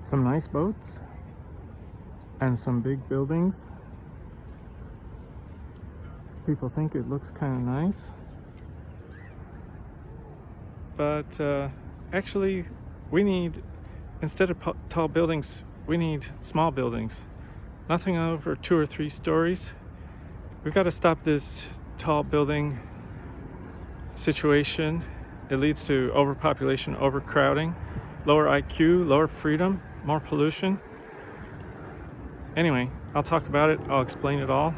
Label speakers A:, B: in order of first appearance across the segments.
A: some nice boats and some big buildings. People think it looks kind of nice, but actually we need, instead of tall buildings, we need small buildings, nothing over 2 or 3 stories. We've got to stop this tall building situation. It leads to overpopulation, overcrowding, lower IQ, lower freedom, more pollution. Anyway, I'll talk about it. I'll explain it all.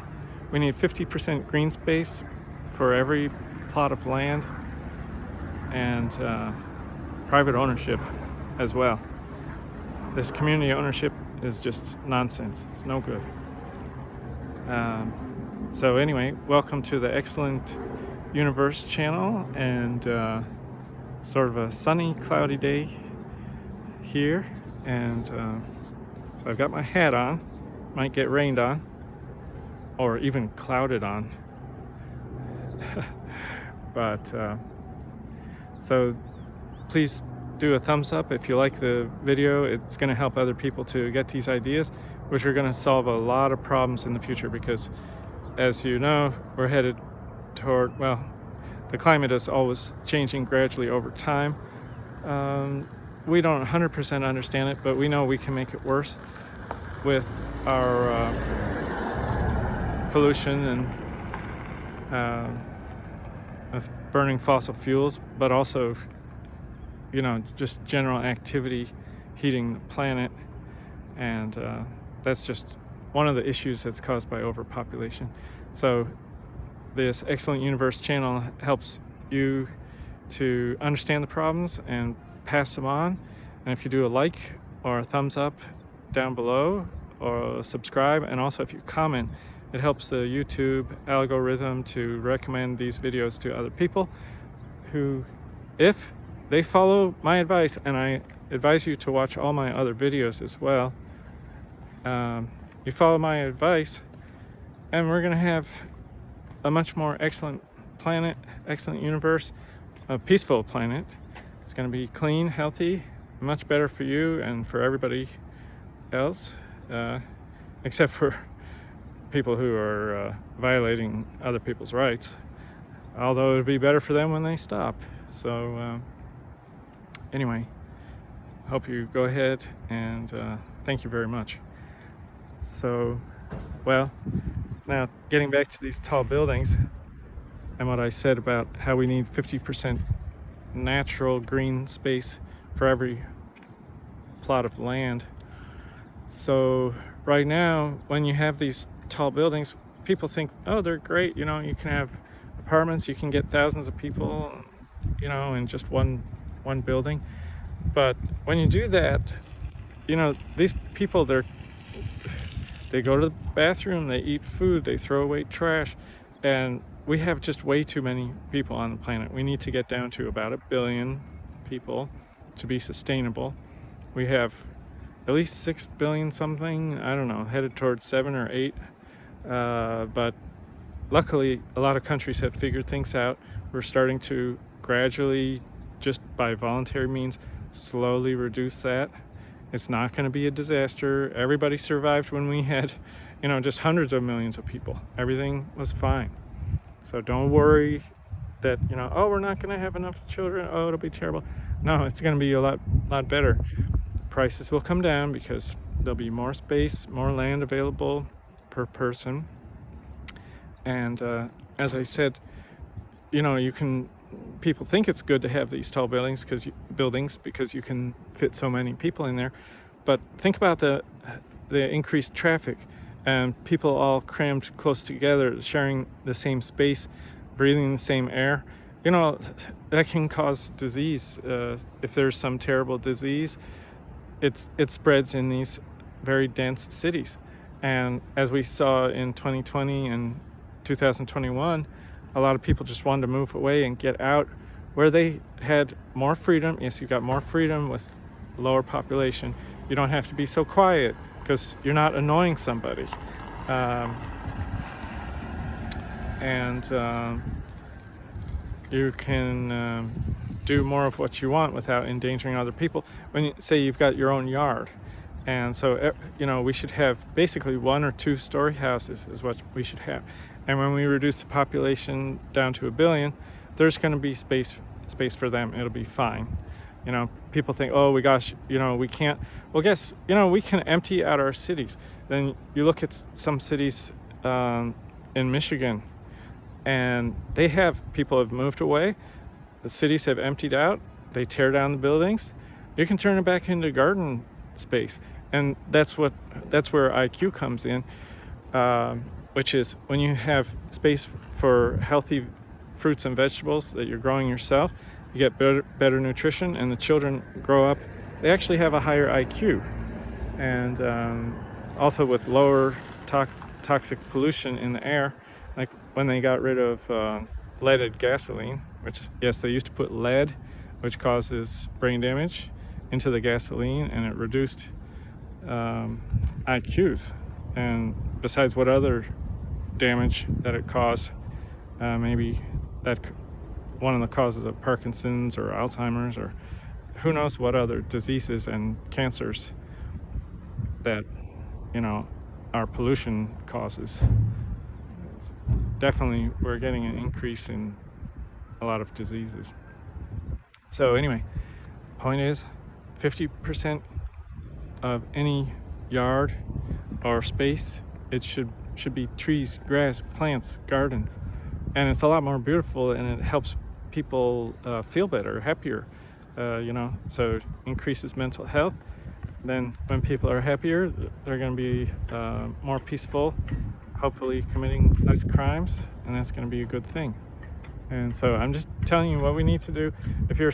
A: We need 50% green space for every plot of land, and private ownership as well. This community ownership is just nonsense. It's no good. So anyway, welcome to the Excellent Universe channel, and sort of a sunny, cloudy day here, and so I've got my hat on. Might get rained on, or even clouded on. But so please do a thumbs up if you like the video. It's going to help other people to get these ideas, which are going to solve a lot of problems in the future, because as you know, we're headed toward, well, the climate is always changing gradually over time. We don't 100% understand it, but we know we can make it worse with our pollution and with burning fossil fuels, but also, you know, just general activity heating the planet. And that's just one of the issues that's caused by overpopulation. So this Excellent Universe channel helps you to understand the problems and pass them on. And if you do a like or a thumbs up down below, or subscribe, and also if you comment, it helps the YouTube algorithm to recommend these videos to other people who, if they follow my advice, and I advise you to watch all my other videos as well, you follow my advice, and we're going to have a much more excellent planet, excellent universe, a peaceful planet. It's going to be clean, healthy, much better for you and for everybody else, except for people who are violating other people's rights, although it would be better for them when they stop. So anyway, hope you go ahead, and thank you very much. So, well, now getting back to these tall buildings and what I said about how we need 50% natural green space for every plot of land. So right now, when you have these tall buildings, people think, oh, they're great, you know, you can have apartments, you can get thousands of people, you know, in just one building. But when you do that, you know, these people, they go to the bathroom, they eat food, they throw away trash, and we have just way too many people on the planet. We need to get down to about 1 billion people to be sustainable. We have at least 6 billion something, I don't know, headed towards 7 or 8. But luckily, a lot of countries have figured things out. We're starting to gradually, just by voluntary means, slowly reduce that. It's not going to be a disaster. Everybody survived when we had, you know, just hundreds of millions of people. Everything was fine. So don't worry that, you know, oh, we're not going to have enough children. Oh, it'll be terrible. No, it's going to be a lot better. Prices will come down because there'll be more space, more land available per person. And as I said, you know, people think it's good to have these tall buildings because you can fit so many people in there. But think about the increased traffic and people all crammed close together, sharing the same space, breathing the same air. You know, that can cause disease. If there's some terrible disease, it spreads in these very dense cities. And as we saw in 2020 and 2021, a lot of people just wanted to move away and get out where they had more freedom. Yes, you got more freedom with lower population. You don't have to be so quiet because you're not annoying somebody. You can do more of what you want without endangering other people. When you say you've got your own yard, and so we should have basically 1 or 2 story houses is what we should have. And when we reduce the population down to 1 billion, there's going to be space for them. It'll be fine. People think, oh, we can't. Well, guess, we can empty out our cities. Then you look at some cities in Michigan, and people have moved away. The cities have emptied out. They tear down the buildings. You can turn it back into garden space. And that's where IQ comes in, which is when you have space for healthy fruits and vegetables that you're growing yourself, you get better nutrition, and the children grow up, they actually have a higher IQ. And also with lower toxic pollution in the air, like when they got rid of leaded gasoline, which, yes, they used to put lead, which causes brain damage, into the gasoline, and it reduced IQs. And besides what other damage that it caused, maybe that one of the causes of Parkinson's or Alzheimer's or who knows what other diseases and cancers that our pollution causes. Definitely we're getting an increase in a lot of diseases. So anyway, point is 50% of any yard or space, it should be trees, grass, plants, gardens. And it's a lot more beautiful, and it helps people feel better, happier, so it increases mental health. Then when people are happier, they're going to be more peaceful, hopefully committing less crimes, and that's going to be a good thing. And so I'm just telling you what we need to do. If you're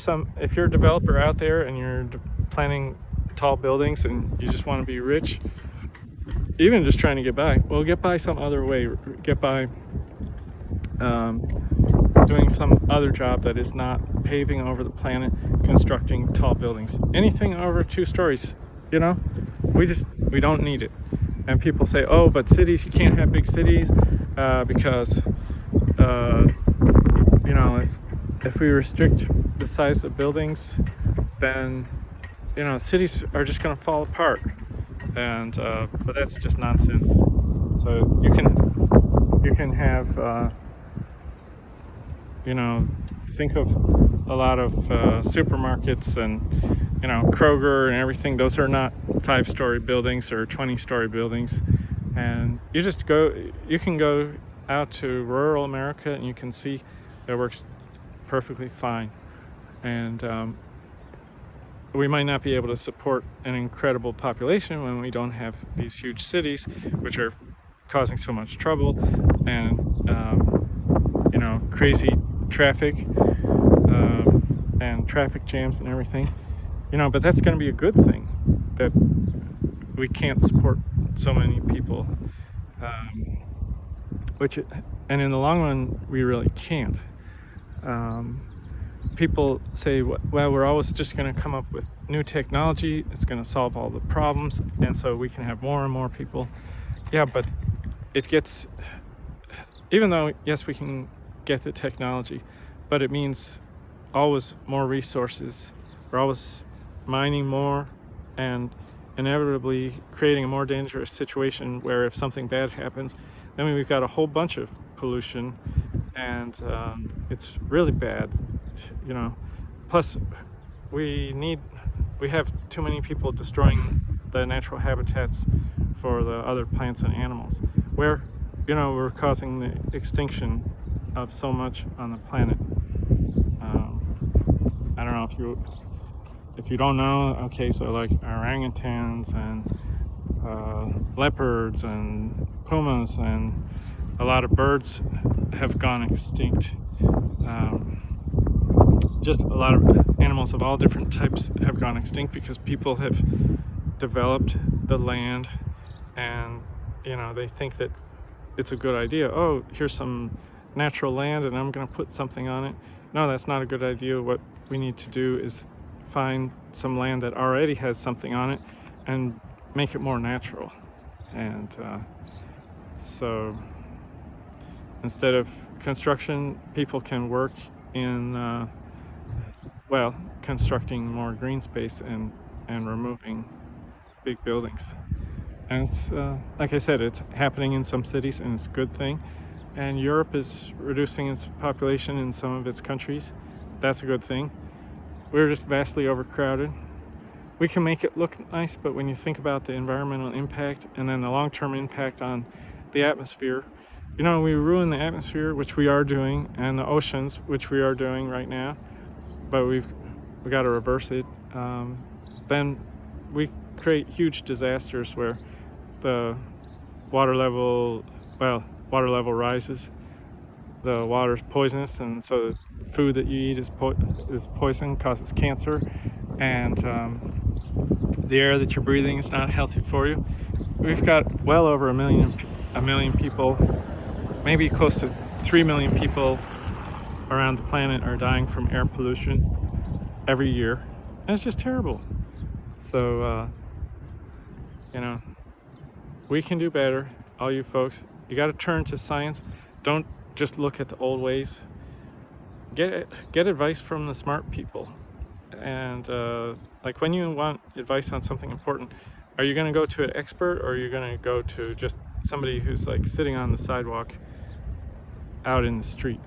A: a developer out there and you're planning tall buildings and you just want to be rich, even just trying to get by, well, get by some other way. Get by doing some other job that is not paving over the planet, constructing tall buildings. Anything over 2 stories, we don't need it. And people say, oh, but cities, you can't have big cities because if we restrict the size of buildings, then cities are just going to fall apart. And but that's just nonsense. So you can have think of a lot of supermarkets and Kroger and everything. Those are not 5-story buildings or 20-story buildings. And you can go out to rural America and you can see it works perfectly fine. And we might not be able to support an incredible population when we don't have these huge cities, which are causing so much trouble and crazy traffic and traffic jams and everything. But that's going to be a good thing, that we can't support so many people, and in the long run we really can't. People say, well, we're always just going to come up with new technology, it's going to solve all the problems, and so we can have more and more people. Yeah, but even though, yes, we can get the technology, but it means always more resources. We're always mining more and inevitably creating a more dangerous situation where if something bad happens, then we've got a whole bunch of pollution, and it's really bad. Plus we have too many people destroying the natural habitats for the other plants and animals, where we're causing the extinction of so much on the planet. I don't know if you don't know. Okay, so like orangutans and leopards and pumas and a lot of birds have gone extinct. Just a lot of animals of all different types have gone extinct because people have developed the land, and they think that it's a good idea. Oh, here's some natural land and I'm going to put something on it. No, that's not a good idea. What we need to do is find some land that already has something on it and make it more natural. And so instead of construction, people can work in well, constructing more green space and removing big buildings. And it's, like I said, it's happening in some cities, and it's a good thing. And Europe is reducing its population in some of its countries. That's a good thing. We're just vastly overcrowded. We can make it look nice, but when you think about the environmental impact and then the long-term impact on the atmosphere, we ruin the atmosphere, which we are doing, and the oceans, which we are doing right now, but we got to reverse it. Then we create huge disasters where the water level rises, the water's poisonous, and so the food that you eat is poison, causes cancer, and the air that you're breathing is not healthy for you. We've got well over a million people, maybe close to 3 million people around the planet are dying from air pollution every year, and it's just terrible. So we can do better, all you folks. You got to turn to science. Don't just look at the old ways. Get advice from the smart people. And like when you want advice on something important, are you going to go to an expert, or are you going to go to just somebody who's like sitting on the sidewalk out in the street?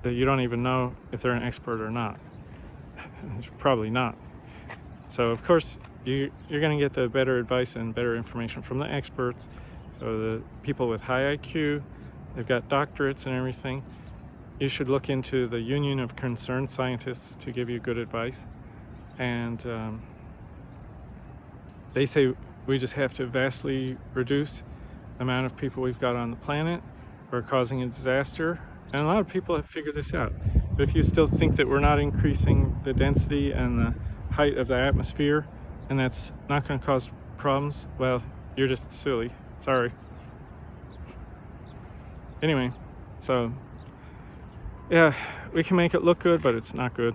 A: That you don't even know if they're an expert or not. Probably not. So of course you're going to get the better advice and better information from the experts. So the people with high IQ, they've got doctorates and everything. You should look into the Union of Concerned Scientists to give you good advice. And they say we just have to vastly reduce the amount of people we've got on the planet. We're causing a disaster. And a lot of people have figured this out. But if you still think that we're not increasing the density and the height of the atmosphere, and that's not going to cause problems, well, you're just silly. Sorry. Anyway, so yeah, we can make it look good, but it's not good.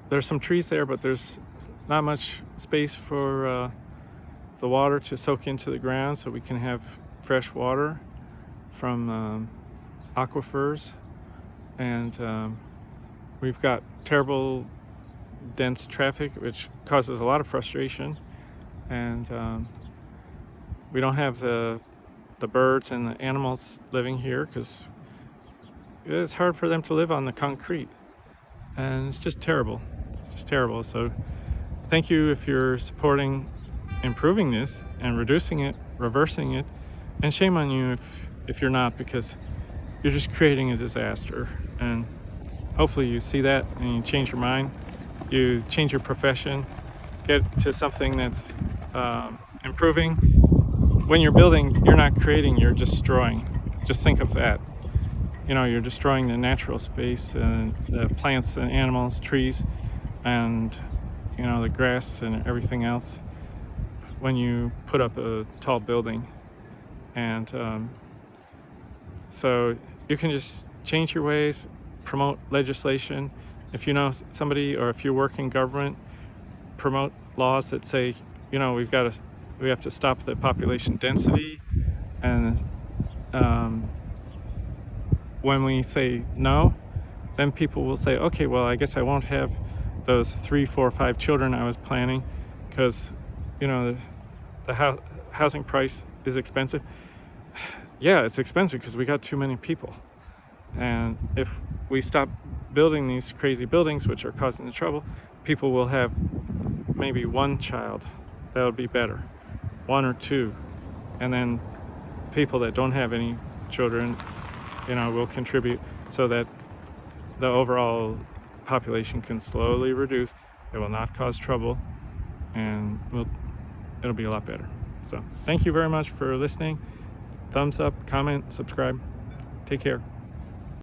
A: There's some trees there, but there's not much space for the water to soak into the ground, so we can have fresh water from aquifers. And we've got terrible dense traffic, which causes a lot of frustration. And we don't have the birds and the animals living here because it's hard for them to live on the concrete. And it's just terrible. It's just terrible. So thank you if you're supporting improving this and reducing it, reversing it, and shame on you if you're not, because you're just creating a disaster. And hopefully you see that and you change your mind, you change your profession, get to something that's improving. When you're building, you're not creating, you're destroying. Just think of that. You're destroying the natural space and the plants and animals, trees, and the grass and everything else when you put up a tall building. And so you can just change your ways, promote legislation. If you know somebody, or if you work in government, promote laws that say, we have to stop the population density. And when we say no, then people will say, okay, well, I guess I won't have those 3, 4, 5 children I was planning, because the housing price is expensive. Yeah, it's expensive because we got too many people. And if we stop building these crazy buildings, which are causing the trouble, people will have maybe 1 child. That'll be better. 1 or 2. And then people that don't have any children, will contribute so that the overall population can slowly reduce. It will not cause trouble, and it'll be a lot better. So thank you very much for listening. Thumbs up, comment, subscribe. Take care.